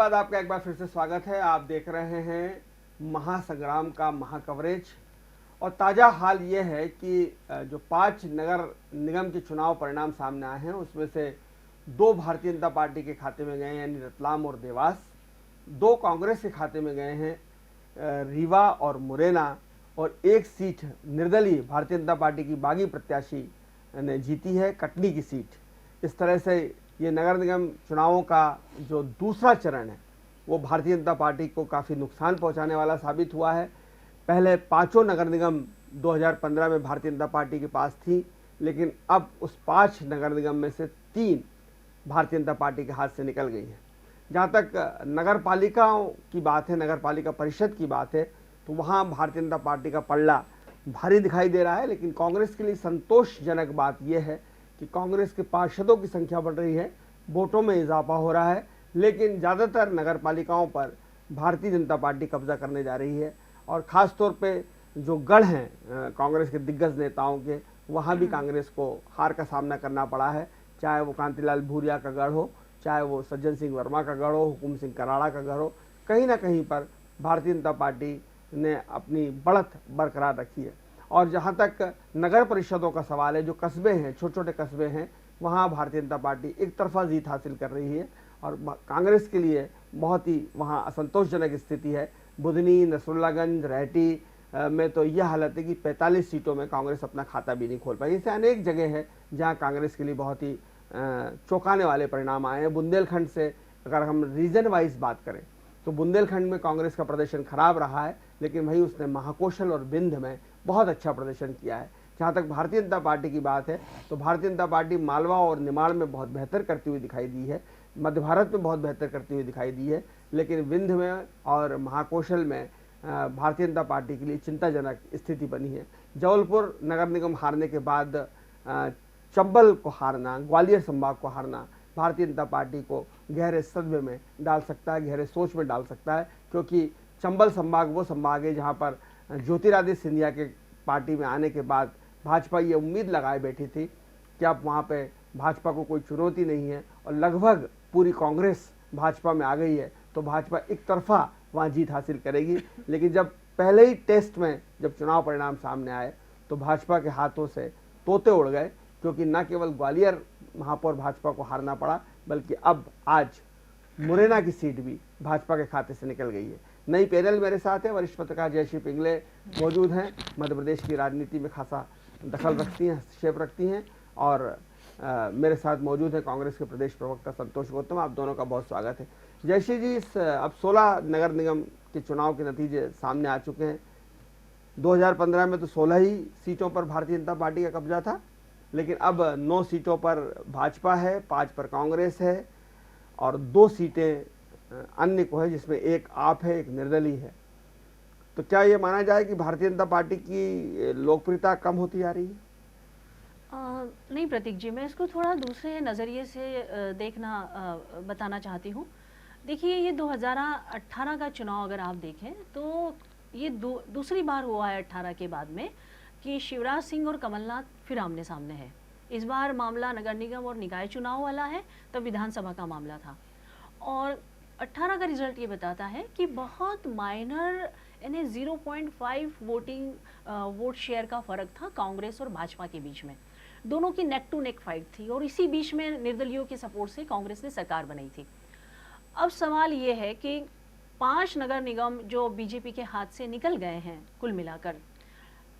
बाद आपका एक बार फिर से स्वागत है। आप देख रहे हैं महासंग्राम का महाकवरेज और ताज़ा हाल ये है कि जो 5 नगर निगम के चुनाव परिणाम सामने आए हैं उसमें से 2 भारतीय जनता पार्टी के खाते में गए हैं, यानी रतलाम और देवास। 2 कांग्रेस के खाते में गए हैं, रीवा और मुरैना, और 1 सीट निर्दलीय भारतीय जनता पार्टी की बागी प्रत्याशी ने जीती है, कटनी की सीट। इस तरह से ये नगर निगम चुनावों का जो दूसरा चरण है वो भारतीय जनता पार्टी को काफ़ी नुकसान पहुंचाने वाला साबित हुआ है। पहले 5 नगर निगम 2015 में भारतीय जनता पार्टी के पास थी, लेकिन अब उस 5 नगर निगम में से 3 भारतीय जनता पार्टी के हाथ से निकल गई हैं। जहाँ तक नगर पालिकाओं की बात है, नगर पालिका परिषद की बात है, तो वहाँ भारतीय जनता पार्टी का पल्ला भारी दिखाई दे रहा है। लेकिन कांग्रेस के लिए संतोषजनक बात यह है कि कांग्रेस के पार्षदों की संख्या बढ़ रही है, वोटों में इजाफा हो रहा है, लेकिन ज़्यादातर नगर पालिकाओं पर भारतीय जनता पार्टी कब्जा करने जा रही है। और ख़ास तौर पे जो गढ़ हैं कांग्रेस के दिग्गज नेताओं के, वहाँ भी कांग्रेस को हार का सामना करना पड़ा है। चाहे वो कांतिलाल भूरिया का गढ़ हो, चाहे वो सज्जन सिंह वर्मा का गढ़ हो, हुकुम सिंह कराड़ा का गढ़ हो, कहीं ना कहीं पर भारतीय जनता पार्टी ने अपनी बढ़त बरकरार रखी है। और जहाँ तक नगर परिषदों का सवाल है, जो कस्बे हैं, छोटे छोटे कस्बे हैं, वहाँ भारतीय जनता पार्टी एक तरफा जीत हासिल कर रही है और कांग्रेस के लिए बहुत ही वहाँ असंतोषजनक स्थिति है। बुधनी, नसरुल्लागंज, रहटी में तो यह हालत है कि 45 सीटों में कांग्रेस अपना खाता भी नहीं खोल पाई। ऐसे अनेक जगह है जहाँ कांग्रेस के लिए बहुत ही चौंकाने वाले परिणाम आए हैं। बुंदेलखंड से अगर हम रीजन वाइज बात करें तो बुंदेलखंड में कांग्रेस का प्रदर्शन खराब रहा है, लेकिन वहीं उसने महाकौशल और बिंद में बहुत अच्छा प्रदर्शन किया है। जहाँ तक भारतीय जनता पार्टी की बात है तो भारतीय जनता पार्टी मालवा और निमाड़ में बहुत बेहतर करती हुई दिखाई दी है, मध्य भारत में बहुत बेहतर करती हुई दिखाई दी है, लेकिन विंध्य में और महाकौशल में भारतीय जनता पार्टी के लिए चिंताजनक स्थिति बनी है। जबलपुर नगर निगम हारने के बाद चंबल को हारना, ग्वालियर संभाग को हारना भारतीय जनता पार्टी को गहरे सदमे में डाल सकता है, गहरे सोच में डाल सकता है, क्योंकि चंबल संभाग वो संभाग है जहाँ पर ज्योतिरादित्य सिंधिया के पार्टी में आने के बाद भाजपा ये उम्मीद लगाए बैठी थी कि अब वहाँ पे भाजपा को कोई चुनौती नहीं है और लगभग पूरी कांग्रेस भाजपा में आ गई है, तो भाजपा एक तरफा वहाँ जीत हासिल करेगी। लेकिन जब पहले ही टेस्ट में जब चुनाव परिणाम सामने आए तो भाजपा के हाथों से तोते उड़ गए, क्योंकि न केवल ग्वालियर महापौर भाजपा को हारना पड़ा, बल्कि अब आज मुरैना की सीट भी भाजपा के खाते से निकल गई है। नई पैनल मेरे साथ है, वरिष्ठ पत्रकार जयश्री पिंगले मौजूद हैं, मध्य प्रदेश की राजनीति में खासा दखल रखती हैं, हस्तक्षेप रखती हैं, और मेरे साथ मौजूद है कांग्रेस के प्रदेश प्रवक्ता संतोष गौतम। आप दोनों का बहुत स्वागत है। जयश्री जी, अब 16 नगर निगम के चुनाव के नतीजे सामने आ चुके हैं। 2015 में तो 16 ही सीटों पर भारतीय जनता पार्टी का कब्जा था, लेकिन अब 9 सीटों पर भाजपा है, 5 पर कांग्रेस है और 2 सीटें अन्य को है, जिसमें एक आप है, एक निर्दलीय है। तो क्या ये माना जाए कि भारतीय जनता पार्टी की लोकप्रियता कम होती जा रही है? नहीं प्रतीक जी, मैं इसको थोड़ा दूसरे नज़रिए से बताना चाहती हूँ। देखिए, ये 2018 का चुनाव अगर आप देखें तो ये दूसरी बार हुआ है 18 के बाद में कि शिवराज सिंह और कमलनाथ फिर आमने सामने है। इस बार मामला नगर निगम और निकाय चुनाव वाला है, तब विधानसभा का मामला था। और 18 का रिजल्ट ये बताता है कि बहुत माइनर यानी 0.5 वोट शेयर का फ़र्क था कांग्रेस और भाजपा के बीच में। दोनों की नेक टू नेक फाइट थी और इसी बीच में निर्दलियों के सपोर्ट से कांग्रेस ने सरकार बनाई थी। अब सवाल ये है कि 5 नगर निगम जो बीजेपी के हाथ से निकल गए हैं कुल मिलाकर,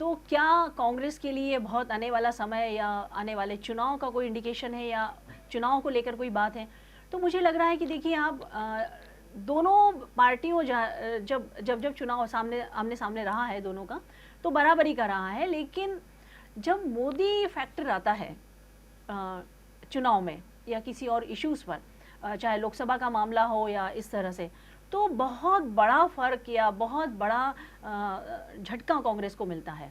तो क्या कांग्रेस के लिए बहुत आने वाला समय या आने वाले चुनाव का कोई इंडिकेशन है या चुनाव को लेकर कोई बात है? तो मुझे लग रहा है कि देखिए, आप दोनों पार्टियों जब चुनाव आमने सामने रहा है दोनों का, तो बराबरी का रहा है। लेकिन जब मोदी फैक्टर आता है चुनाव में या किसी और इश्यूज़ पर, चाहे लोकसभा का मामला हो या इस तरह से, तो बहुत बड़ा फ़र्क या बहुत बड़ा झटका कांग्रेस को मिलता है।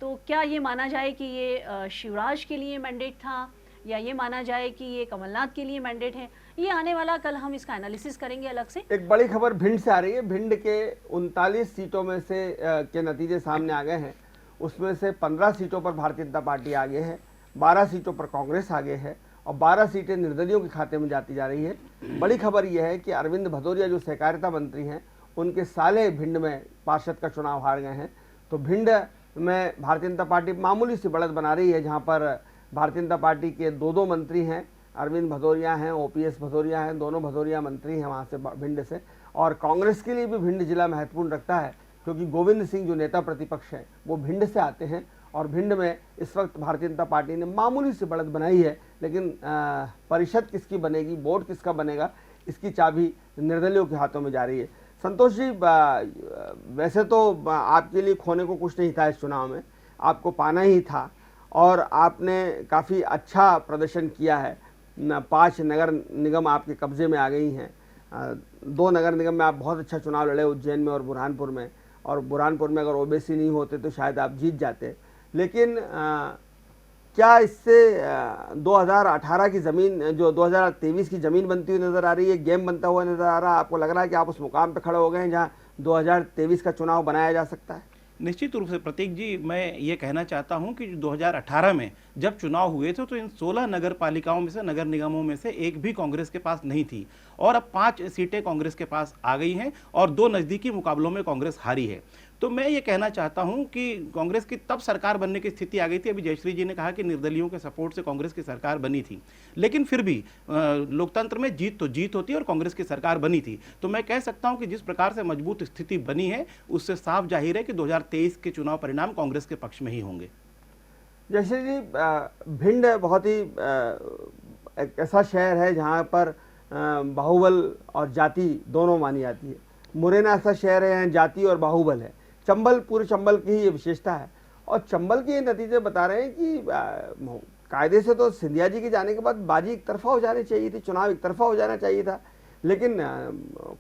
तो क्या ये माना जाए कि ये शिवराज के लिए मैंडेट था या ये माना जाए कि ये कमलनाथ के लिए मैंडेट है? ये आने वाला कल हम इसका एनालिसिस करेंगे अलग से। एक बड़ी खबर भिंड से आ रही है। भिंड के 39 सीटों में से के नतीजे सामने आ गए हैं। उसमें से 15 सीटों पर भारतीय जनता पार्टी आगे है, 12 सीटों पर कांग्रेस आगे है और 12 सीटें निर्दलियों के खाते में जाती जा रही है। बड़ी खबर यह है कि अरविंद भदौरिया जो सहकारिता मंत्री हैं, उनके साले भिंड में पार्षद का चुनाव हार गए हैं। तो भिंड में भारतीय जनता पार्टी मामूली सी बढ़त बना रही है, जहां पर भारतीय जनता पार्टी के दो मंत्री हैं, अरविंद भदौरिया हैं, ओपीएस भदौरिया हैं, दोनों भदौरिया मंत्री हैं वहाँ से भिंड से। और कांग्रेस के लिए भी भिंड जिला महत्वपूर्ण रखता है, क्योंकि गोविंद सिंह जो नेता प्रतिपक्ष हैं वो भिंड से आते हैं। और भिंड में इस वक्त भारतीय जनता पार्टी ने मामूली सी बढ़त बनाई है, लेकिन परिषद किसकी बनेगी, बोर्ड किसका बनेगा, इसकी चाबी निर्दलियों के हाथों में जा रही है। संतोष जी, वैसे तो आपके लिए खोने को कुछ नहीं था इस चुनाव में, आपको पाना ही था और आपने काफ़ी अच्छा प्रदर्शन किया है। 5 नगर निगम आपके कब्जे में आ गई हैं। 2 नगर निगम में आप बहुत अच्छा चुनाव लड़े, उज्जैन में और बुरहानपुर में। और बुरहानपुर में अगर ओबीसी नहीं होते तो शायद आप जीत जाते। लेकिन क्या इससे 2018 की ज़मीन, जो 2023 की ज़मीन बनती हुई नज़र आ रही है, गेम बनता हुआ नज़र आ रहा है? आपको लग रहा है कि आप उस मुकाम पर खड़े हो गए हैं जहाँ 2023 का चुनाव बनाया जा सकता है? निश्चित रूप से प्रतीक जी, मैं ये कहना चाहता हूं कि 2018 में जब चुनाव हुए थे तो इन 16 नगर पालिकाओं में से, नगर निगमों में से एक भी कांग्रेस के पास नहीं थी, और अब 5 सीटें कांग्रेस के पास आ गई हैं और 2 नज़दीकी मुकाबलों में कांग्रेस हारी है। तो मैं ये कहना चाहता हूं कि कांग्रेस की तब सरकार बनने की स्थिति आ गई थी। अभी जयश्री जी ने कहा कि निर्दलियों के सपोर्ट से कांग्रेस की सरकार बनी थी, लेकिन फिर भी लोकतंत्र में जीत तो जीत होती है और कांग्रेस की सरकार बनी थी। तो मैं कह सकता हूं कि जिस प्रकार से मजबूत स्थिति बनी है, उससे साफ जाहिर है कि 2023 के चुनाव परिणाम कांग्रेस के पक्ष में ही होंगे। जयश्री जी, भिंड बहुत ही एक ऐसा शहर है जहाँ पर बाहुबल और जाति दोनों मानी जाती है। मुरैना ऐसा शहर है यहाँ जाति और बाहुबल है। चंबल, पूरे चंबल की ही ये विशेषता है। और चंबल के ये नतीजे बता रहे हैं कि कायदे से तो सिंधिया जी के जाने के बाद बाजी एक तरफा हो जानी चाहिए थी, चुनाव एक तरफा हो जाना चाहिए था। लेकिन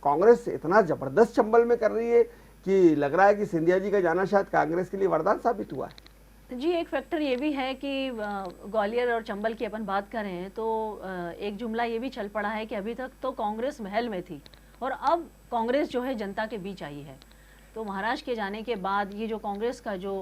कांग्रेस इतना ज़बरदस्त चंबल में कर रही है कि लग रहा है कि सिंधिया जी का जाना शायद कांग्रेस के लिए वरदान साबित हुआ है। जी, एक फैक्टर ये भी है कि ग्वालियर और चंबल की अपन बात करें तो एक जुमला ये भी चल पड़ा है कि अभी तक तो कांग्रेस महल में थी और अब कांग्रेस जो है जनता के बीच आई है। तो महाराष्ट्र के जाने के बाद ये जो कांग्रेस का जो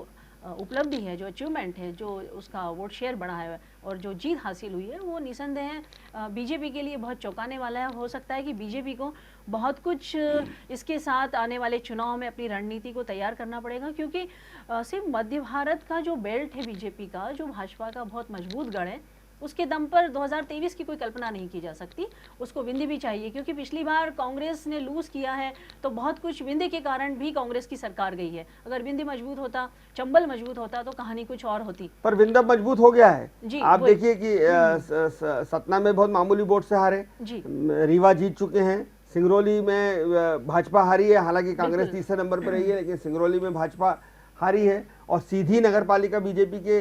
उपलब्धि है, जो अचीवमेंट है, जो उसका वोट शेयर बढ़ा है और जो जीत हासिल हुई है, वो निसंदेह बीजेपी के लिए बहुत चौंकाने वाला है। हो सकता है कि बीजेपी को बहुत कुछ इसके साथ आने वाले चुनाव में अपनी रणनीति को तैयार करना पड़ेगा, क्योंकि सिर्फ मध्य भारत का जो बेल्ट है बीजेपी का, जो भाजपा का बहुत मजबूत गढ़ है, उसके दम पर 2023 की कोई कल्पना नहीं की जा सकती। उसको विंध्य भी चाहिए, क्योंकि पिछली बार कांग्रेस ने लूज किया है तो बहुत कुछ विंध्य के कारण भी कांग्रेस की सरकार गई है। अगर विंध्य मजबूत होता, चंबल मजबूत होता तो कहानी कुछ और होती। पर विंध्य मजबूत हो गया है जी, आप देखिए कि सतना में बहुत मामूली वोट से हारे जी, रीवा जीत चुके हैं, सिंगरौली में भाजपा हारी है, हालांकि कांग्रेस तीसरे नंबर पर रही है, लेकिन सिंगरौली में भाजपा हारी है। और सीधी नगर पालिका बीजेपी के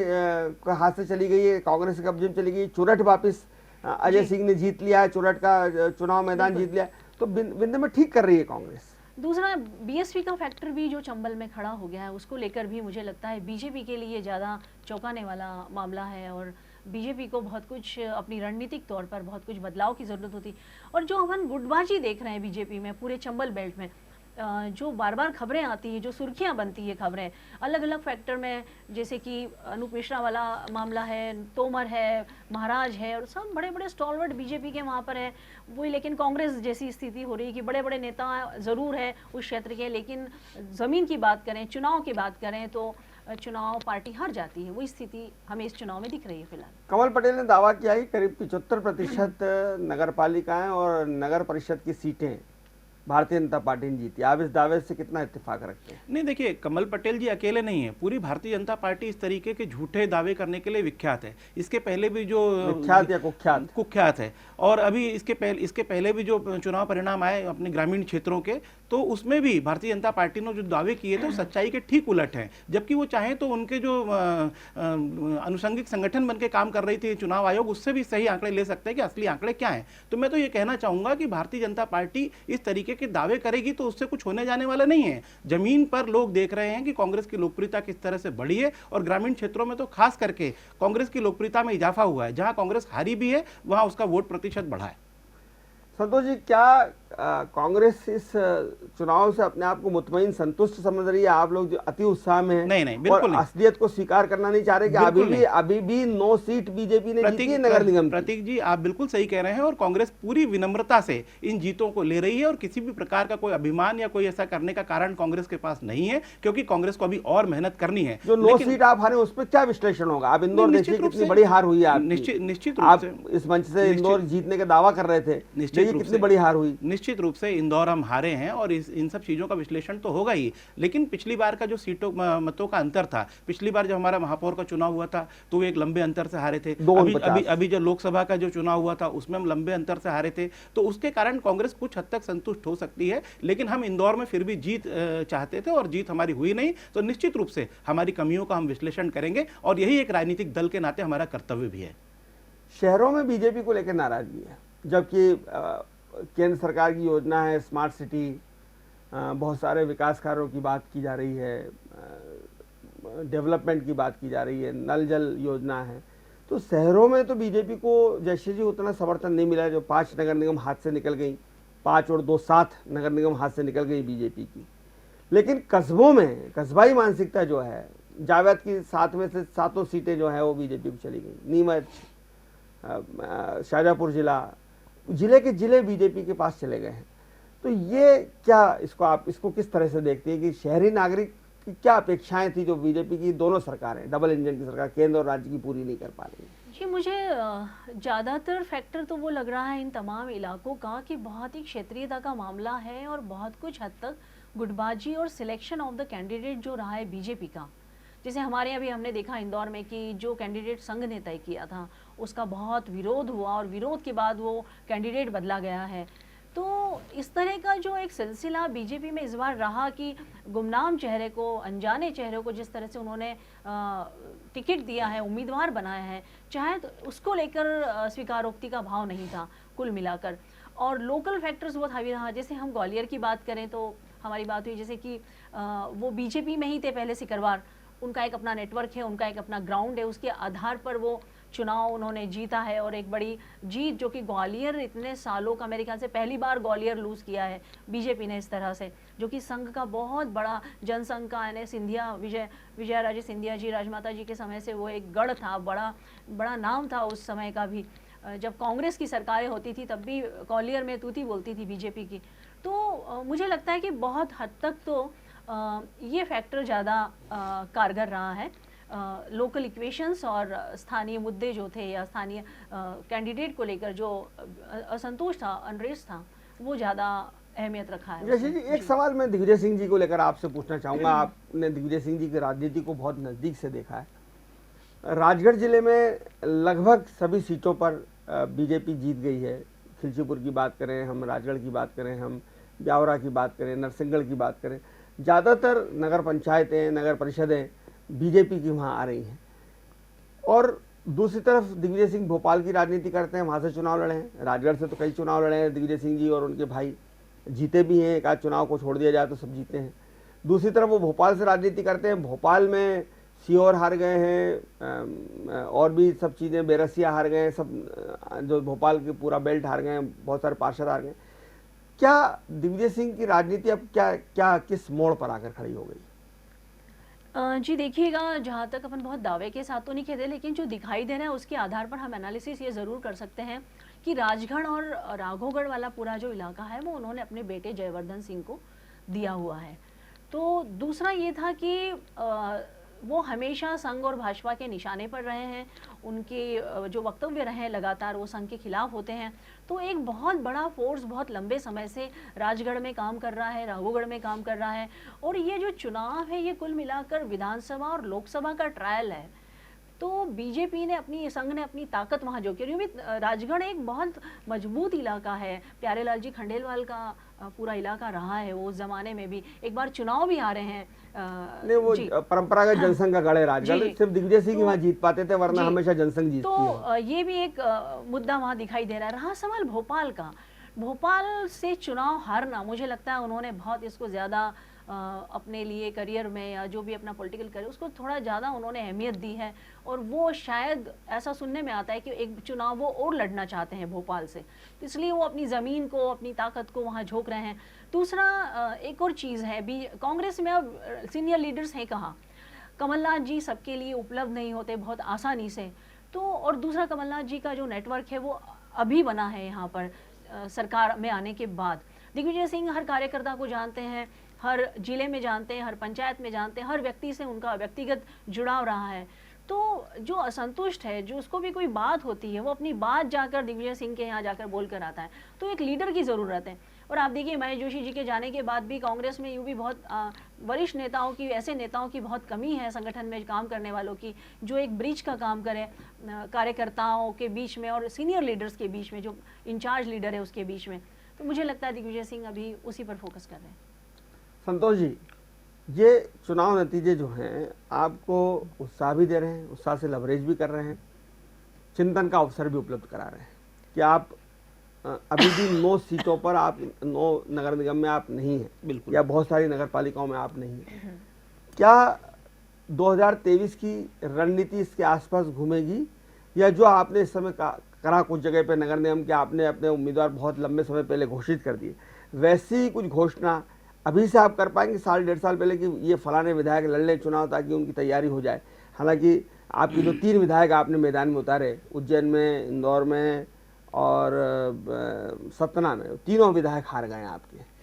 हाथ से चली गई है, कांग्रेस के कब्जे में चली गई। चुरट वापस अजय सिंह ने जीत लिया है, चुरट का चुनाव मैदान जीत लिया है। तो विंध्य में ठीक कर रही है कांग्रेस। दूसरा बीएसपी का फैक्टर भी जो चंबल में खड़ा हो गया है, उसको लेकर भी मुझे लगता है बीजेपी के लिए ज़्यादा चौंकाने वाला मामला है और बीजेपी को बहुत कुछ अपनी रणनीतिक तौर पर बहुत कुछ बदलाव की ज़रूरत होती। और जो अपन गुटबाजी देख रहे हैं बीजेपी में पूरे चंबल बेल्ट में, जो बार बार खबरें आती हैं, जो सुर्खियां बनती है खबरें अलग अलग फैक्टर में, जैसे कि अनूप मिश्रा वाला मामला है, तोमर है, महाराज है, और सब बड़े बड़े स्टॉलवर्ड बीजेपी के वहाँ पर है वही। लेकिन कांग्रेस जैसी स्थिति हो रही है कि बड़े बड़े नेता ज़रूर है उस क्षेत्र के, लेकिन ज़मीन की बात करें, चुनाव की बात करें तो चुनाव पार्टी हार जाती है। वही स्थिति हमें इस चुनाव में दिख रही है फिलहाल। कमल पटेल ने दावा किया कि करीब 75% नगर पालिकाएं और नगर परिषद की सीटें भारतीय जनता पार्टी ने जीती। आप इस दावे से कितना इत्तेफाक रखते हैं? नहीं, देखिए, कमल पटेल जी अकेले नहीं है, पूरी भारतीय जनता पार्टी इस तरीके के झूठे दावे करने के लिए विख्यात है। इसके पहले भी जो विख्यात या कुख्यात है, और अभी इसके पहले भी जो चुनाव परिणाम आए अपने ग्रामीण क्षेत्रों के, तो उसमें भी भारतीय जनता पार्टी ने जो दावे किए थे वो सच्चाई के ठीक उलट हैं। जबकि वो चाहे तो उनके जो अनुषंगिक संगठन बन के काम कर रही थी चुनाव आयोग, उससे भी सही आंकड़े ले सकते हैं कि असली आंकड़े क्या हैं। तो मैं तो ये कहना चाहूंगा कि भारतीय जनता पार्टी इस तरीके के दावे करेगी तो उससे कुछ होने जाने वाला नहीं है। जमीन पर लोग देख रहे हैं कि कांग्रेस की लोकप्रियता किस तरह से बढ़ी है, और ग्रामीण क्षेत्रों में तो खास करके कांग्रेस की लोकप्रियता में इजाफा हुआ है। जहां कांग्रेस हारी भी है वहां उसका वोट प्रतिशत बढ़ा है। संतोष जी, क्या कांग्रेस इस चुनाव से अपने आप को मुतमईन संतुष्ट समझ रही है? आप लोग जो अति उत्साह में हैं नहीं, बिल्कुल और नहीं। असलियत को स्वीकार करना नहीं चाह रहे कि अभी भी 9 सीट बीजेपी ने जीती है नगर निगम की। प्रतीक जी, आप बिल्कुल सही कह रहे हैं और कांग्रेस पूरी विनम्रता से इन जीतों को ले रही है और किसी भी प्रकार का कोई अभिमान या कोई ऐसा करने का कारण कांग्रेस के पास नहीं है, क्योंकि कांग्रेस को अभी और मेहनत करनी है। जो 9 सीट आप हारे उस पर क्या विश्लेषण होगा? आप इंदौर देखिए कितनी बड़ी हार हुई है आपकी। निश्चित आप इस मंच से इंदौर जीतने का दावा कर रहे थे, कितनी बड़ी हार हुई। निश्चित रूप से इंदौर हम हारे हैं और इन सब चीजों का विश्लेषण तो होगा ही, लेकिन पिछली बार का जो सीटों मतों का अंतर था, पिछली बार जब हमारा महापौर का चुनाव हुआ था तो एक लंबे अंतर से हारे थे। अभी जो लोकसभा का जो चुनाव हुआ था उसमें हम लंबे अंतर से हारे थे, तो उसके कारण कांग्रेस कुछ हद तक संतुष्ट हो सकती है। लेकिन हम इंदौर में फिर भी जीत चाहते थे और जीत हमारी हुई नहीं, तो निश्चित रूप से हमारी कमियों का हम विश्लेषण करेंगे और यही एक राजनीतिक दल के नाते हमारा कर्तव्य भी है। शहरों में बीजेपी को लेकर नाराजगी है, जबकि केंद्र सरकार की योजना है स्मार्ट सिटी, बहुत सारे विकास कार्यों की बात की जा रही है, डेवलपमेंट की बात की जा रही है, नल जल योजना है। तो शहरों में तो बीजेपी को जैसे जी उतना समर्थन नहीं मिला। जो 5 नगर निगम हाथ से निकल गई, 5 और 2 7 नगर निगम हाथ से निकल गई बीजेपी की। लेकिन कस्बों में कस्बाई मानसिकता जो है, जावेद की 7 में से 7 सीटें जो है वो बीजेपी को चली गई। नीमच, शाहजहाँपुर जिले के जिले बीजेपी के पास चले गए हैं। तो ये क्या, इसको किस तरह से देखते हैं कि शहरी नागरिक की क्या अपेक्षाएं थी जो बीजेपी की दोनों सरकारें, डबल इंजन की सरकार, केंद्र और राज्य की, पूरी नहीं कर पा रही? जी, मुझे ज़्यादातर फैक्टर तो वो लग रहा है इन तमाम इलाकों का कि बहुत ही क्षेत्रीयता का मामला है और बहुत कुछ हद तक गुटबाजी और सिलेक्शन ऑफ द कैंडिडेट जो रहा है बीजेपी का। जैसे हमारे यहाँ भी हमने देखा इंदौर में कि जो कैंडिडेट संघ ने तय किया था उसका बहुत विरोध हुआ और विरोध के बाद वो कैंडिडेट बदला गया है। तो इस तरह का जो एक सिलसिला बीजेपी में इस बार रहा कि गुमनाम चेहरे को, अनजाने चेहरे को जिस तरह से उन्होंने टिकट दिया है, उम्मीदवार बनाया है, चाहे तो उसको लेकर स्वीकारोक्ति का भाव नहीं था कुल मिलाकर। और लोकल फैक्टर्स बहुत हावी रहा। जैसे हम ग्वालियर की बात करें तो हमारी बात हुई जैसे कि वो बीजेपी में ही थे पहले सिकरवार, उनका एक अपना नेटवर्क है, उनका एक अपना ग्राउंड है, उसके आधार पर वो चुनाव उन्होंने जीता है। और एक बड़ी जीत जो कि ग्वालियर इतने सालों का, मेरे ख्याल से पहली बार ग्वालियर लूज़ किया है बीजेपी ने इस तरह से, जो कि संघ का बहुत बड़ा जनसंघ का यानी सिंधिया, विजयाराजे सिंधिया जी, राजमाता जी के समय से वो एक गढ़ था, बड़ा नाम था उस समय का भी। जब कांग्रेस की सरकारें होती थी तब भी ग्वालियर में तूती बोलती थी बीजेपी की। तो मुझे लगता है कि बहुत हद तक तो ये फैक्टर ज़्यादा कारगर रहा है। लोकल इक्वेशंस और स्थानीय मुद्दे जो थे या स्थानीय कैंडिडेट को लेकर जो असंतोष था, अनरेस्ट था, वो ज़्यादा अहमियत रखा है। जैसे जी एक सवाल मैं दिग्विजय सिंह जी को लेकर आपसे पूछना चाहूँगा। आपने दिग्विजय सिंह जी की राजनीति को बहुत नज़दीक से देखा है। राजगढ़ जिले में लगभग सभी सीटों पर बीजेपी जीत गई है। खिलचीपुर की बात करें हम, राजगढ़ की बात करें हम, ब्यावरा की बात करें, नरसिंहगढ़ की बात करें, ज़्यादातर नगर पंचायतें, नगर परिषदें बीजेपी की वहाँ आ रही हैं। और दूसरी तरफ दिग्विजय सिंह भोपाल की राजनीति करते हैं, वहाँ से चुनाव लड़े हैं। राजगढ़ से तो कई चुनाव लड़े हैं दिग्विजय सिंह जी और उनके भाई, जीते भी हैं। एक आध चुनाव को छोड़ दिया जाए तो सब जीते हैं। दूसरी तरफ वो भोपाल से राजनीति करते हैं। भोपाल में सीहोर हार गए हैं और भी सब चीज़ें, बेरसिया हार गए हैं, सब जो भोपाल के पूरा बेल्ट हार गए हैं, बहुत सारे पार्षद हार गए। क्या दिग्विजय सिंह की राजनीति अब क्या किस मोड़ पर आकर खड़ी हो गई? जी देखिएगा, जहाँ तक अपन बहुत दावे के साथ तो नहीं कहते, लेकिन जो दिखाई दे रहा है उसके आधार पर हम एनालिसिस ये ज़रूर कर सकते हैं कि राजगढ़ और राघोगढ़ वाला पूरा जो इलाका है वो उन्होंने अपने बेटे जयवर्धन सिंह को दिया हुआ है। तो दूसरा ये था कि वो हमेशा संघ और भाजपा के निशाने पर रहे हैं। उनके जो वक्तव्य रहे हैं लगातार वो संघ के खिलाफ होते हैं। तो एक बहुत बड़ा फोर्स बहुत लंबे समय से राजगढ़ में काम कर रहा है, राघोगढ़ में काम कर रहा है। और ये जो चुनाव है ये कुल मिलाकर विधानसभा और लोकसभा का ट्रायल है। तो बीजेपी ने अपनी, संघ ने अपनी ताकत वहाँ जो कि राजगढ़ एक बहुत मजबूत इलाका है, प्यारेलाल जी खंडेलवाल का पूरा इलाका रहा है वो उस जमाने में भी। एक बार चुनाव भी आ रहे हैं। नहीं, वो परंपरागत जनसंघ का गढ़ है राजगढ़, सिर्फ दिग्विजय सिंह वहाँ जीत पाते थे, वरना हमेशा जनसंघ जीतती है। तो ये भी एक मुद्दा वहाँ दिखाई दे रहा है। रहा सवाल भोपाल का, भोपाल से चुनाव हारना, मुझे लगता है उन्होंने बहुत इसको ज़्यादा अपने लिए करियर में या जो भी अपना पॉलिटिकल करियर, उसको थोड़ा ज़्यादा उन्होंने अहमियत दी है। और वो शायद ऐसा सुनने में आता है कि एक चुनाव वो और लड़ना चाहते हैं भोपाल से, तो इसलिए वो अपनी ज़मीन को, अपनी ताकत को वहाँ झोंक रहे हैं। दूसरा एक और चीज़ है, भी कांग्रेस में अब सीनियर लीडर्स हैं कहाँ। कमलनाथ जी सबके लिए उपलब्ध नहीं होते बहुत आसानी से, तो और दूसरा कमलनाथ जी का जो नेटवर्क है वो अभी बना है यहाँ पर सरकार में आने के बाद। दिग्विजय सिंह हर कार्यकर्ता को जानते हैं, हर जिले में जानते हैं, हर पंचायत में जानते हैं, हर व्यक्ति से उनका व्यक्तिगत जुड़ाव रहा है। तो जो असंतुष्ट है, जो उसको भी कोई बात होती है, वो अपनी बात जाकर दिग्विजय सिंह के यहाँ जाकर बोल कर आता है। तो एक लीडर की ज़रूरत है। और आप देखिए महेश जोशी जी के जाने के बाद भी कांग्रेस में यूँ भी बहुत वरिष्ठ नेताओं की, ऐसे नेताओं की बहुत कमी है संगठन में काम करने वालों की, जो एक ब्रिज का काम करें कार्यकर्ताओं के बीच में और सीनियर लीडर्स के बीच में, जो इंचार्ज लीडर है उसके बीच में। तो मुझे लगता है दिग्विजय सिंह अभी उसी पर फोकस कर रहे हैं। संतोष जी, ये चुनाव नतीजे जो हैं आपको उत्साह भी दे रहे हैं, उत्साह से लवरेज भी कर रहे हैं, चिंतन का अवसर भी उपलब्ध करा रहे हैं कि आप अभी भी 9 सीटों पर, आप 9 नगर निगम में आप नहीं हैं, बिल्कुल, या बहुत सारी नगर पालिकाओं में आप नहीं हैं। क्या 2023 की रणनीति इसके आसपास घूमेगी, या जो आपने इस समय करा कुछ जगह पे नगर निगम के आपने अपने उम्मीदवार बहुत लंबे समय पहले घोषित कर दिए, वैसी कुछ घोषणा अभी से आप कर पाएंगे 1.5 साल पहले कि ये फलाने विधायक लड़ लें चुनाव ताकि उनकी तैयारी हो जाए? हालांकि आपकी जो 3 विधायक आपने मैदान में उतारे, उज्जैन में, इंदौर में और सतना में, तीनों विधायक हार गए आपके।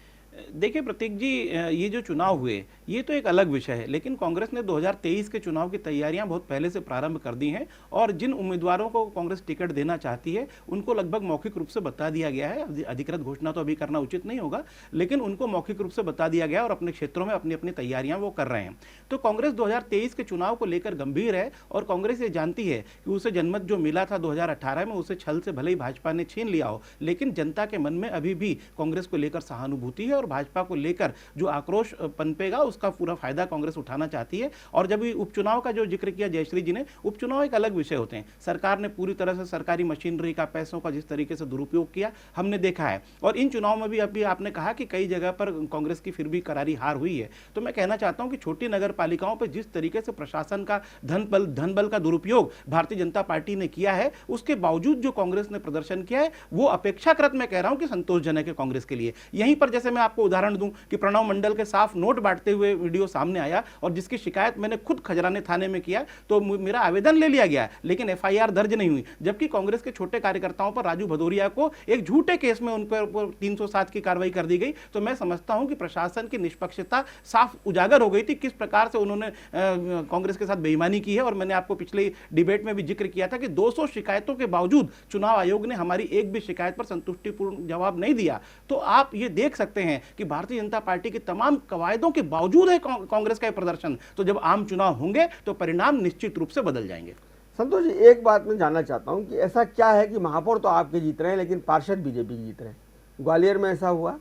देखिए प्रतीक जी, ये जो चुनाव हुए ये तो एक अलग विषय है, लेकिन कांग्रेस ने 2023 के चुनाव की तैयारियां बहुत पहले से प्रारंभ कर दी हैं और जिन उम्मीदवारों को कांग्रेस टिकट देना चाहती है उनको लगभग मौखिक रूप से बता दिया गया है। अधिकृत घोषणा तो अभी करना उचित नहीं होगा, लेकिन उनको मौखिक रूप से बता दिया गया और अपने क्षेत्रों में अपनी अपनी तैयारियां वो कर रहे हैं। तो कांग्रेस 2023 के चुनाव को लेकर गंभीर है और कांग्रेस ये जानती है कि उसे जनमत जो मिला था 2018 में, उसे छल से भले ही भाजपा ने छीन लिया हो, लेकिन जनता के मन में अभी भी कांग्रेस को लेकर सहानुभूति है और भाजपा को लेकर जो आक्रोश पनपेगा उसका पूरा फायदा कांग्रेस उठाना चाहती है। और जब उपचुनाव का जो जिक्र किया जयश्री जी ने, उपचुनाव एक अलग विषय होते हैं। सरकार ने पूरी तरह से सरकारी मशीनरी का, पैसों का जिस तरीके से दुरुपयोग किया हमने देखा है, और इन चुनाव में भी अभी आपने कहा कि कई जगह पर कांग्रेस की फिर भी करारी हार हुई है। तो मैं कहना चाहता हूं कि छोटी नगर पालिकाओं पर जिस तरीके से प्रशासन का धन बल का दुरुपयोग भारतीय जनता पार्टी ने किया है, उसके बावजूद जो कांग्रेस ने प्रदर्शन किया है वो अपेक्षाकृत मैं कह रहा हूं कि संतोषजनक है कांग्रेस के लिए। यहीं पर जैसे मैं आपको उदाहरण दूं कि प्रणव मंडल के साफ नोट बांटते हुए वीडियो सामने आया और जिसकी शिकायत मैंने खुद खजराने थाने में किया, तो मेरा आवेदन ले लिया गया लेकिन एफआईआर दर्ज नहीं हुई, जबकि कांग्रेस के छोटे कार्यकर्ताओं पर राजू भदौरिया को एक झूठे केस में उन पर 307 की कार्रवाई कर दी गई। तो मैं समझता हूं कि प्रशासन की निष्पक्षता साफ उजागर हो गई थी, किस प्रकार से उन्होंने कांग्रेस के साथ बेईमानी की है। और मैंने आपको पिछले डिबेट में भी जिक्र किया था कि 200 शिकायतों के बावजूद चुनाव आयोग ने हमारी एक भी शिकायत पर संतुष्टिपूर्ण जवाब नहीं दिया। तो आप ये देख सकते हैं कि भारतीय जनता पार्टी की तमाम कवायदों के बावजूद है कांग्रेस का प्रदर्शन। तो जब आम चुनाव होंगे तो परिणाम निश्चित रूप से बदल जाएंगे। संतोष जी, एक बात मैं जानना चाहता हूं कि ऐसा क्या है कि महापौर तो आपके जीत रहे हैं लेकिन पार्षद बीजेपी जीत रहे हैं? ग्वालियर में ऐसा हुआ,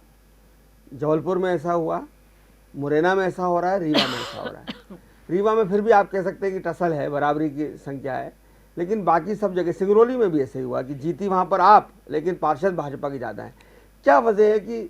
जबलपुर में ऐसा हुआ, मुरैना में ऐसा हो रहा है, रीवा में ऐसा हो रहा है। रीवा में फिर भी आप कह सकते हैं कि टसल है, बराबरी की संख्या है, लेकिन बाकी सब जगह, सिंगरौली में भी ऐसे ही हुआ कि जीती वहां पर आप, लेकिन पार्षद भाजपा की ज़्यादा है। क्या वजह है कि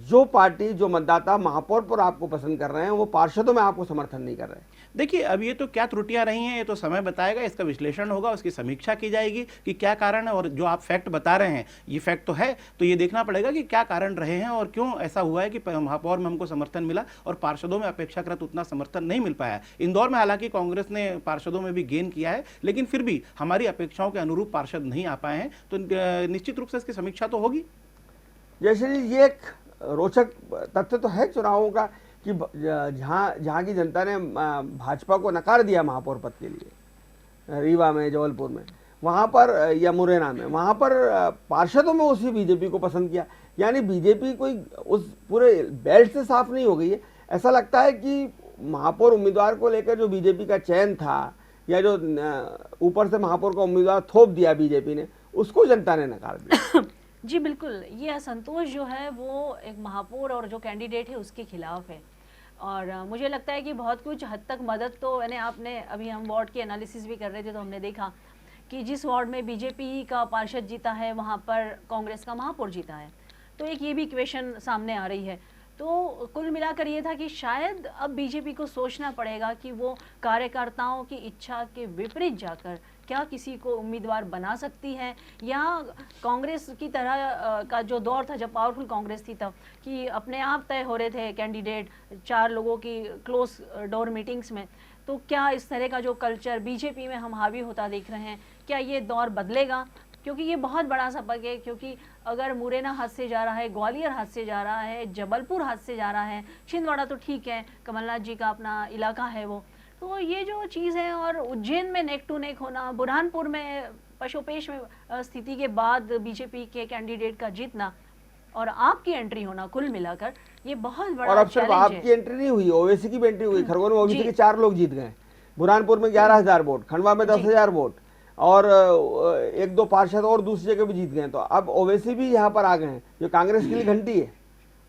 जो पार्टी, जो मतदाता महापौर पर आपको पसंद कर रहे हैं वो पार्षदों में आपको समर्थन नहीं कर रहे हैं? देखिए, अब ये तो क्या त्रुटियां रही हैं ये तो समय बताएगा, इसका विश्लेषण होगा, उसकी समीक्षा की जाएगी कि क्या कारण है। और जो आप फैक्ट बता रहे हैं ये फैक्ट तो है, तो ये देखना पड़ेगा कि क्या कारण रहे हैं और क्यों ऐसा हुआ है कि महापौर में हमको समर्थन मिला और पार्षदों में अपेक्षाकृत उतना समर्थन नहीं मिल पाया। इंदौर में हालांकि कांग्रेस ने पार्षदों में भी गेन किया है, लेकिन फिर भी हमारी अपेक्षाओं के अनुरूप पार्षद नहीं आ पाए हैं। तो निश्चित रूप से इसकी समीक्षा तो होगी। जैसे ये एक रोचक तथ्य तो है चुनावों का कि जहाँ की जनता ने भाजपा को नकार दिया महापौर पद के लिए, रीवा में, जबलपुर में, वहाँ पर, या मुरैना में, वहाँ पर पार्षदों में उसी बीजेपी को पसंद किया। यानी बीजेपी कोई उस पूरे बेल्ट से साफ नहीं हो गई है। ऐसा लगता है कि महापौर उम्मीदवार को लेकर जो बीजेपी का चयन था, या जो ऊपर से महापौर का उम्मीदवार थोप दिया बीजेपी ने, उसको जनता ने नकार दिया। जी बिल्कुल, ये असंतोष जो है वो एक महापौर और जो कैंडिडेट है उसके खिलाफ है। और मुझे लगता है कि बहुत कुछ हद तक मदद तो आपने अभी हम वार्ड की एनालिसिस भी कर रहे थे तो हमने देखा कि जिस वार्ड में बीजेपी का पार्षद जीता है वहाँ पर कांग्रेस का महापौर जीता है। तो एक ये भी इक्वेशन सामने आ रही है। तो कुल मिलाकर ये था कि शायद अब बीजेपी को सोचना पड़ेगा कि वो कार्यकर्ताओं की इच्छा के विपरीत जाकर क्या किसी को उम्मीदवार बना सकती है, या कांग्रेस की तरह का जो दौर था जब पावरफुल कांग्रेस थी तब कि अपने आप तय हो रहे थे कैंडिडेट 4 लोगों की क्लोज डोर मीटिंग्स में, तो क्या इस तरह का जो कल्चर बीजेपी में हम हावी होता देख रहे हैं, क्या ये दौर बदलेगा? क्योंकि ये बहुत बड़ा सबक है, क्योंकि अगर मुरैना हाथ से जा रहा है, ग्वालियर हाथ से जा रहा है, जबलपुर हाथ से जा रहा है, छिंदवाड़ा तो ठीक है, कमलनाथ जी का अपना इलाका है वो, तो ये जो चीज़ है, और उज्जैन में नेक टू नेक होना, बुरहानपुर में पशुपेश में स्थिति के बाद बीजेपी के कैंडिडेट का जीतना और आपकी एंट्री होना, कुल मिलाकर ये बहुत बड़ा और अब सिर्फ चैलेंज है। आपकी एंट्री नहीं हुई, ओवैसी की भी एंट्री हुई। खरगोन में ओवैसी जी। के 4 लोग जीत गए, बुरहानपुर में 11,000 वोट, खंडवा में 10,000 वोट, और 1-2 पार्षद और दूसरी जगह भी जीत गए। तो अब ओवैसी भी यहाँ पर आ गए हैं, जो कांग्रेस के लिए घंटी है।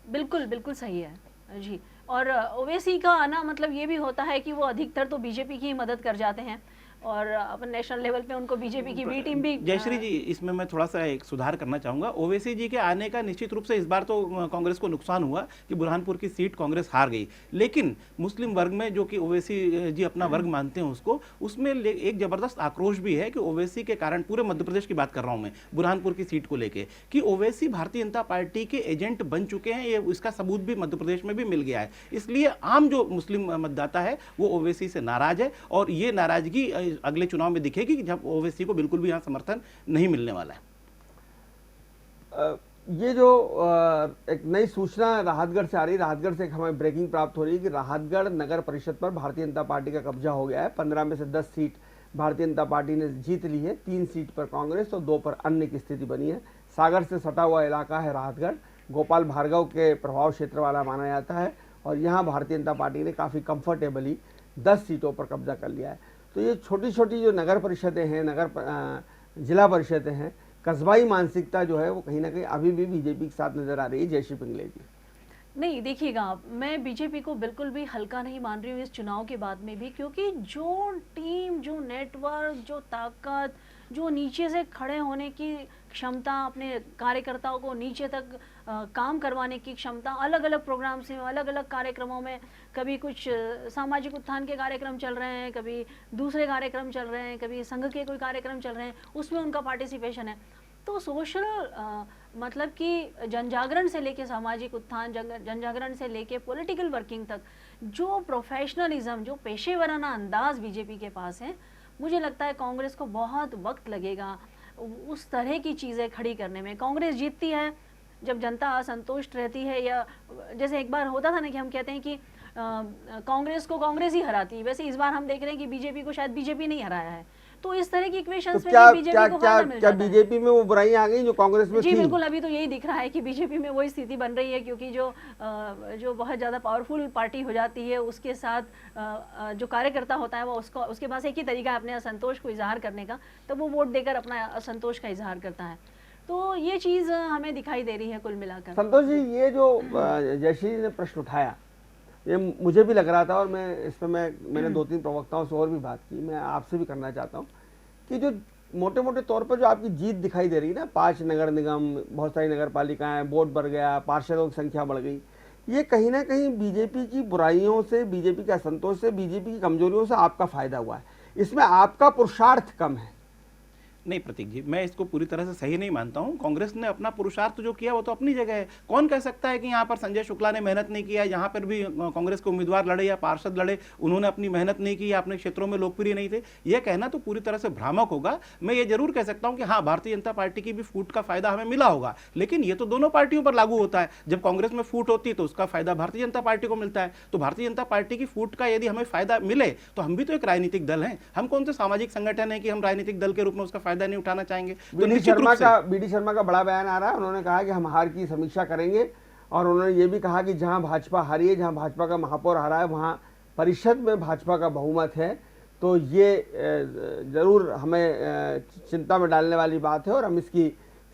बिल्कुल बिल्कुल सही है जी। और ओवैसी का आना मतलब ये भी होता है कि वो अधिकतर तो बीजेपी की ही मदद कर जाते हैं, और अपन नेशनल लेवल पे उनको बीजेपी की बी टीम भी जयश्री जी, इसमें मैं थोड़ा सा एक सुधार करना चाहूंगा। ओवैसी जी के आने का निश्चित रूप से इस बार तो कांग्रेस को नुकसान हुआ कि बुरहानपुर की सीट कांग्रेस हार गई, लेकिन मुस्लिम वर्ग में जो कि ओवैसी जी अपना वर्ग मानते हैं उसको, उसमें एक जबरदस्त आक्रोश भी है कि ओवैसी के कारण, पूरे मध्य प्रदेश की बात कर रहा हूं मैं, बुरहानपुर की सीट को लेके, कि ओवैसी भारतीय जनता पार्टी के एजेंट बन चुके हैं। ये इसका सबूत भी मध्य प्रदेश में भी मिल गया है। इसलिए आम जो मुस्लिम मतदाता है वो ओवैसी से नाराज है, और ये नाराजगी अगले चुनाव में दिखेगी कि जब ओवैसी को बिल्कुल भी यहाँ समर्थन नहीं मिलने वाला है। ये जो एक नई सूचना राहतगढ़ से आ रही है, राहतगढ़ से एक हमें ब्रेकिंग प्राप्त हो रही है कि राहतगढ़ नगर परिषद पर भारतीय जनता पार्टी का कब्जा हो गया है। 15 में से 10 सीट भारतीय जनता पार्टी ने जीत ली है, 3 सीट पर कांग्रेस और 2 पर अन्य की स्थिति बनी है। सागर से सटा हुआ इलाका है राहतगढ़, गोपाल भार्गव के प्रभाव क्षेत्र वाला माना जाता है, और यहाँ भारतीय जनता पार्टी ने काफ़ी कंफर्टेबली 10 सीटों पर कब्जा कर लिया है। तो ये छोटी छोटी जो नगर परिषदें हैं, जिला परिषदें हैं, कस्बाई मानसिकता जो है वो कहीं ना कहीं अभी भी बीजेपी के साथ नजर आ रही है। जयश्री पिंगले जी, नहीं, देखिएगा आप, मैं बीजेपी को बिल्कुल भी हल्का नहीं मान रही हूँ इस चुनाव के बाद में भी, क्योंकि जो टीम, जो नेटवर्क, जो ताकत, जो नीचे से खड़े होने की क्षमता, अपने कार्यकर्ताओं को नीचे तक काम करवाने की क्षमता, अलग अलग प्रोग्राम से, अलग अलग कार्यक्रमों में, कभी कुछ सामाजिक उत्थान के कार्यक्रम चल रहे हैं, कभी दूसरे कार्यक्रम चल रहे हैं, कभी संघ के कोई कार्यक्रम चल रहे हैं, उसमें उनका पार्टिसिपेशन है। तो सोशल मतलब कि जनजागरण से लेके सामाजिक उत्थान, जनजागरण से लेके पॉलिटिकल वर्किंग तक, जो प्रोफेशनलिज्म, जो पेशेवराना अंदाज बीजेपी के पास है, मुझे लगता है कांग्रेस को बहुत वक्त लगेगा उस तरह की चीज़ें खड़ी करने में। कांग्रेस जीतती है जब जनता असंतुष्ट रहती है, या जैसे एक बार होता था ना कि हम कहते हैं कि कांग्रेस को कांग्रेस ही हराती है, वैसे इस बार हम देख रहे हैं कि बीजेपी को शायद बीजेपी नहीं हराया है। तो इस तरह की इक्वेशंस तो में बीजेपी को फायदा मिल क्या जाता है। बीजेपी में वो बुराइयां आ गई जो कांग्रेस में जी थी? बिल्कुल, अभी तो यही दिख रहा है कि बीजेपी में वही स्थिति बन रही है, क्योंकि जो बहुत ज़्यादा पावरफुल पार्टी हो जाती है, उसके साथ जो कार्यकर्ता होता है वो उसके पास एक ही तरीका है अपने असंतोष को इजहार करने का, तो वो वोट देकर अपना असंतोष का इजहार करता है। तो ये चीज़ हमें दिखाई दे रही है कुल मिलाकर। संतोष जी, ये जो जयश्री ने प्रश्न उठाया, ये मुझे भी लग रहा था, और मैं इस पर मैंने 2-3 प्रवक्ताओं से और भी बात की, मैं आपसे भी करना चाहता हूँ कि जो मोटे मोटे तौर पर जो आपकी जीत दिखाई दे रही है ना, 5 नगर निगम, बहुत सारी नगर पालिकाएँ, वोट बढ़ गया, पार्षदों की संख्या बढ़ गई, ये कहीं ना कहीं बीजेपी की बुराइयों से, बीजेपी के असंतोष से, बीजेपी की कमजोरियों से आपका फायदा हुआ है, इसमें आपका पुरुषार्थ कम है। नहीं प्रतीक जी, मैं इसको पूरी तरह से सही नहीं मानता हूं। कांग्रेस ने अपना पुरुषार्थ जो किया वो तो अपनी जगह है। कौन कह सकता है कि यहाँ पर संजय शुक्ला ने मेहनत नहीं किया, यहाँ पर भी कांग्रेस के उम्मीदवार लड़े या पार्षद लड़े, उन्होंने अपनी मेहनत नहीं की या अपने क्षेत्रों में लोकप्रिय नहीं थे? यह कहना तो पूरी तरह से भ्रामक होगा। मैं ये जरूर कह सकता हूँ कि हाँ, भारतीय जनता पार्टी की भी फूट का फायदा हमें मिला होगा, लेकिन ये तो दोनों पार्टियों पर लागू होता है। जब कांग्रेस में फूट होती है तो उसका फायदा भारतीय जनता पार्टी को मिलता है, तो भारतीय जनता पार्टी की फूट का यदि हमें फायदा मिले तो हम भी तो एक राजनीतिक दल हैं। हम कौन से सामाजिक संगठन है कि हम राजनीतिक दल के रूप में उसका फायदा नहीं उठाना चाहेंगे? बीडी शर्मा का बड़ा बयान आ रहा है, उन्होंने कहा कि हम हार की समीक्षा करेंगे, और उन्होंने ये भी कहा कि जहां भाजपा हारी है, जहां भाजपा का महापौर हारा है, वहां परिषद में भाजपा का बहुमत है। तो ये जरूर हमें चिंता में डालने वाली बात है, और हम इसकी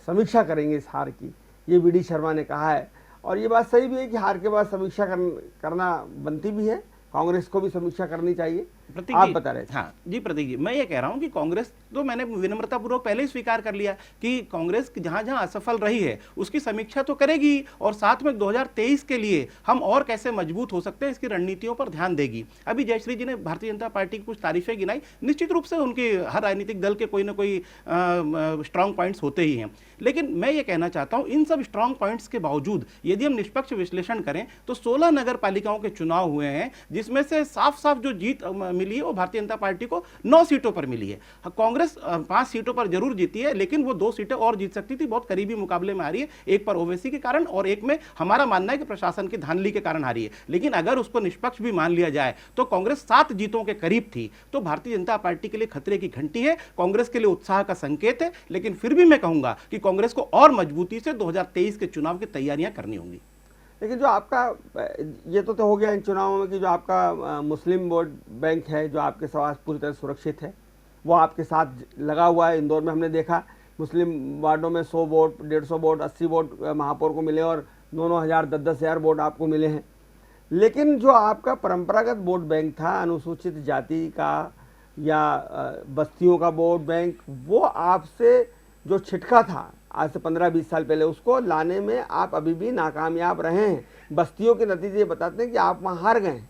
समीक्षा करेंगे इस हार की, ये बीडी शर्मा ने कहा है। और ये बात सही भी है कि हार के बाद समीक्षा करना बनती भी है, कांग्रेस को भी समीक्षा करनी चाहिए। प्रतीक आप जी, बता रहे थे। हाँ जी प्रतीक जी, मैं ये कह रहा हूं कि कांग्रेस तो मैंने विनम्रतापूर्वक पहले ही स्वीकार कर लिया कि कांग्रेस जहां जहां असफल रही है उसकी समीक्षा तो करेगी और साथ में 2023 के लिए हम और कैसे मजबूत हो सकते हैं इसकी रणनीतियों पर ध्यान देगी। अभी जयश्री जी ने भारतीय जनता पार्टी की कुछ तारीफें गिनाई, निश्चित रूप से उनके हर राजनीतिक दल के कोई ना कोई स्ट्रांग पॉइंट्स होते ही हैं, लेकिन मैं ये कहना चाहता हूं इन सब स्ट्रांग पॉइंट्स के बावजूद यदि हम निष्पक्ष विश्लेषण करें तो 16 नगर पालिकाओं के चुनाव हुए हैं जिसमें से साफ साफ जो जीत मिली है वो भारतीय जनता पार्टी को 9 सीटों पर मिली है। कांग्रेस 5 सीटों पर जरूर जीती है, लेकिन वो 2 सीटें और जीत सकती थी, बहुत करीबी मुकाबले में आ रही है, एक पर ओवैसी के कारण और एक में हमारा मानना है कि प्रशासन की धांधली के कारण आ रही है। लेकिन अगर उसको निष्पक्ष भी मान लिया जाए तो कांग्रेस 7 जीतों के करीब थी, तो भारतीय जनता पार्टी के लिए खतरे की घंटी है, कांग्रेस के लिए उत्साह का संकेत है। लेकिन फिर भी मैं कहूंगा कि कांग्रेस को और मजबूती से 2023 के चुनाव की तैयारियां करनी होंगी। लेकिन जो आपका ये तो हो गया इन चुनावों में कि जो आपका मुस्लिम वोट बैंक है जो आपके पास पूरी तरह सुरक्षित है, वो आपके साथ लगा हुआ है। इंदौर में हमने देखा मुस्लिम वार्डों में 100 वोट, 150 वोट, 80 वोट महापौर को मिले और 9-9 हज़ार, 10-10 हज़ार वोट आपको मिले हैं। लेकिन जो आपका परंपरागत वोट बैंक था अनुसूचित जाति का या बस्तियों का वोट बैंक, वो आपसे जो छिटका था आज से 15-20 साल पहले, उसको लाने में आप अभी भी नाकामयाब रहे हैं। बस्तियों के नतीजे बताते हैं कि आप वहाँ हार गए।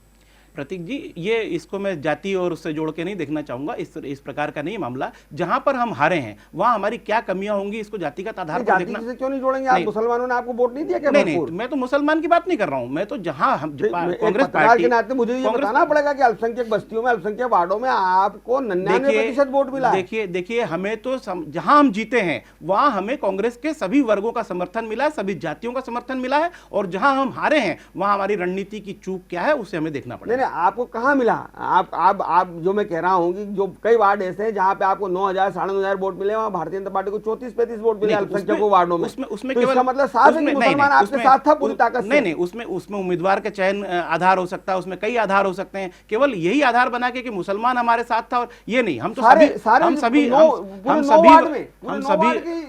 प्रतीक जी, ये इसको मैं जाति और उससे जोड़ के नहीं देखना चाहूंगा, इस प्रकार का नहीं मामला। जहां पर हम हारे हैं वहां हमारी क्या कमियां होंगी इसको जातिगत आधार पर देखना। से क्यों नहीं जोड़ेंगे आप? मुसलमानों ने आपको वोट नहीं दिया क्या? नहीं, मैं तो मुसलमान की बात नहीं कर रहा हूं, मैं तो जहां हम कांग्रेस पार्टी के नाते मुझे ये बताना पड़ेगा कि अल्पसंख्यक बस्तियों में, अल्पसंख्यक वार्डों में आपको 99% वोट मिला। देखिए हमें तो जहां हम जीते हैं वहां हमें कांग्रेस के सभी वर्गों का समर्थन मिला है, सभी जातियों का समर्थन मिला है, और जहां हम हारे हैं वहां हमारी रणनीति की चूक क्या है उसे हमें देखना पड़ेगा। आपको कहां मिला? आप जो मैं कह रहा हूं कि जो कई वार्ड ऐसे हैं जहां पे आपको 9,000 साढ़े 9,000 वोट मिले, वहां भारतीय जनता पार्टी को 34-35 वोट मिले अल्पसंख्यकों वार्डों में। उसमें तो केवल इसका मतलब साफ है कि मुसलमान आपके साथ था पूरी ताकत से। नहीं, उसमें उम्मीदवार के चयन आधार हो सकता है, उसमें कई आधार हो सकते हैं, केवल यही आधार बना के कि मुसलमान हमारे साथ था और ये नहीं। हम तो सभी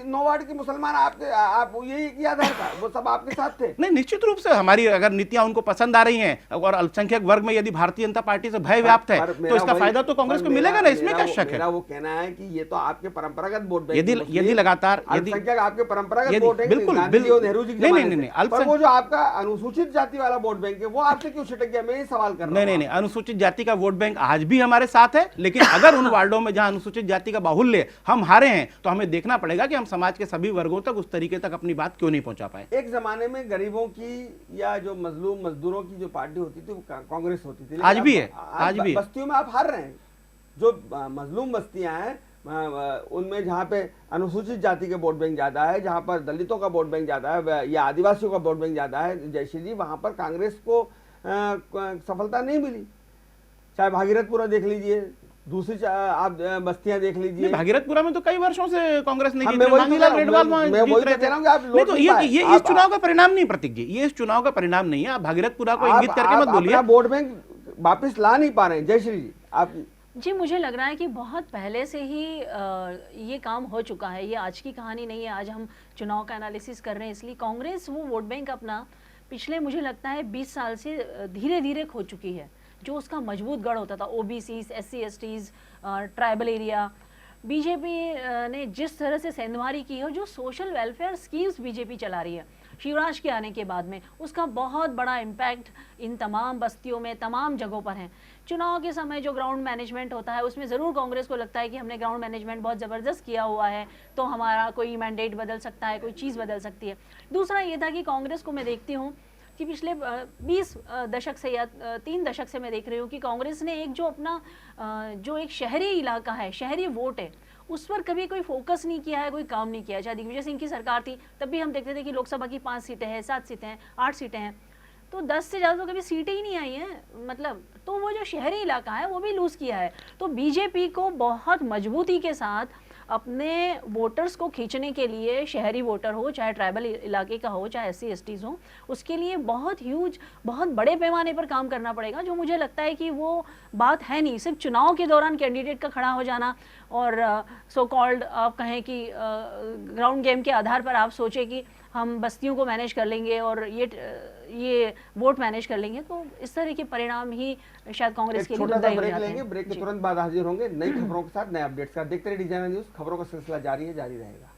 9 वार्ड के मुसलमान आप यही आधार था, वो सब आपके साथ थे। नहीं, निश्चित रूप से हमारी अगर नीतियां उनको पसंद आ रही हैं और अल्पसंख्यक वर्ग में यदि भारतीय जनता पार्टी से भय व्याप्त है तो इसका फायदा तो कांग्रेस को मिलेगा ना, इसमें क्या शक है? मेरा वो कहना है कि ये तो आपके परंपरागत वोट बैंक, यदि लगातार अल्पसंख्यक आपके परंपरागत वोट है, बिल्कुल नेहरू जी नहीं, पर वो जो आपका अनुसूचित जाति वाला वोट बैंक है वो आपसे क्यों छिटक गया? मैं ये सवाल कर रहा हूं। नहीं, अनुसूचित जाति का वोट बैंक आज भी हमारे साथ है, लेकिन अगर उन वार्डों में जहां अनुसूचित जाति का बाहुल्य हम हारे हैं तो हमें देखना पड़ेगा कि हम समाज के सभी वर्गों तक उस तरीके तक अपनी बात क्यों नहीं पहुंचा पाए। एक जमाने में गरीबों की या जो मजलूम मजदूरों की जो पार्टी होती थी वो कांग्रेस होती थी, आज भी है, आज भी बस्तियों में आप हार रहे हैं। जो मजलूम बस्तियां हैं उनमें जहाँ पे अनुसूचित जाति के वोट बैंक ज्यादा है, जहाँ पर दलितों का वोट बैंक ज्यादा है या आदिवासियों का वोट बैंक ज्यादा है, जयश्री जी, वहां पर कांग्रेस को सफलता नहीं मिली। चाहे भागीरथपुरा देख लीजिए, दूसरी आप बस्तियां देख लीजिए। भागीरथपुरा में तो कई वर्षों से कांग्रेस ने मैं तो ये इस चुनाव का परिणाम नहीं प्रतीक जी, ये इस चुनाव का परिणाम नहीं है। आप भागीरथपुरा को इंगित करके मत बोलिए। वोट बैंक वापस ला नहीं पा रहे हैं। जयश्री जी आप जी, मुझे लग रहा है कि बहुत पहले से ही ये काम हो चुका है, ये आज की कहानी नहीं है। आज हम चुनाव का एनालिसिस कर रहे हैं इसलिए कांग्रेस वो वोट बैंक अपना पिछले मुझे लगता है 20 साल से धीरे धीरे खो चुकी है। जो उसका मजबूत गढ़ होता था, OBCs, SC STs, tribal area, BJP ने जिस तरह से सेंधमारी की है, जो सोशल वेलफेयर स्कीम्स बीजेपी चला रही है शिवराज के आने के बाद में, उसका बहुत बड़ा इम्पैक्ट इन तमाम बस्तियों में, तमाम जगहों पर है। चुनाव के समय जो ग्राउंड मैनेजमेंट होता है उसमें ज़रूर कांग्रेस को लगता है कि हमने ग्राउंड मैनेजमेंट बहुत ज़बरदस्त किया हुआ है तो हमारा कोई मैंडेट बदल सकता है, कोई चीज़ बदल सकती है। दूसरा ये था कि कांग्रेस को मैं देखती हूँ कि पिछले 20 दशक से या 3 दशक से मैं देख रही हूँ कि कांग्रेस ने एक जो अपना जो एक शहरी इलाका है, शहरी वोट है, उस पर कभी कोई फोकस नहीं किया है, कोई काम नहीं किया है। चाहे दिग्विजय सिंह की सरकार थी तब भी हम देखते थे कि लोकसभा की 5 सीटें हैं, 7 सीटें हैं, 8 सीटें हैं, तो 10 से ज़्यादा तो कभी सीटें ही नहीं आई हैं। मतलब तो वो जो शहरी इलाका है वो भी लूज़ किया है। तो बीजेपी को बहुत मजबूती के साथ अपने वोटर्स को खींचने के लिए, शहरी वोटर हो चाहे ट्राइबल इलाके का हो चाहे SC STs हो, उसके लिए बहुत ह्यूज, बहुत बड़े पैमाने पर काम करना पड़ेगा। जो मुझे लगता है कि वो बात है नहीं सिर्फ चुनाव के दौरान कैंडिडेट का खड़ा हो जाना और सो कॉल्ड आप कहें कि ग्राउंड गेम के आधार पर आप सोचें कि हम बस्तियों को मैनेज कर लेंगे और ये वोट मैनेज कर लेंगे, तो इस तरह के परिणाम ही शायद कांग्रेस के लिए छोटा सा दुखदायी हो ब्रेक जाते लेंगे, हैं। ब्रेक के जी। तुरंत बाद हाजिर होंगे नई खबरों के साथ, नए अपडेट्स का। देखते रहिए डी न्यूज़, खबरों का सिलसिला जारी है, जारी रहेगा।